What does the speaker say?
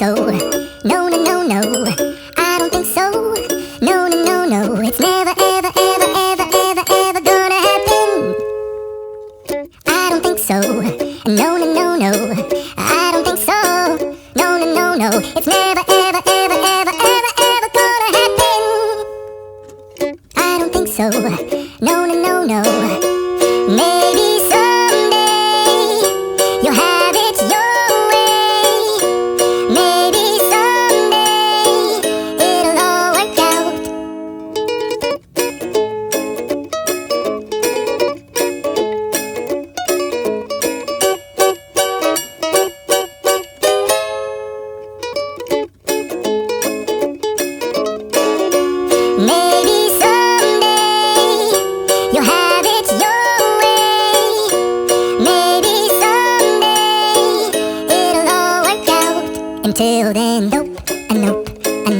so. No, no, no, no. I don't think so. No, no, no, no. It's never, ever, ever, ever, ever, ever gonna happen. I don't think so. No, no, no, no. I don't think so. No, no, no, no. It's never, ever, ever, ever, ever, ever gonna happen. I don't think so. No, no, no, no. Maybe someday you'll have it your way. Maybe someday it'll all work out. Maybe someday you'll have it your way. Maybe someday it'll all work out. Until then, nope, and nope.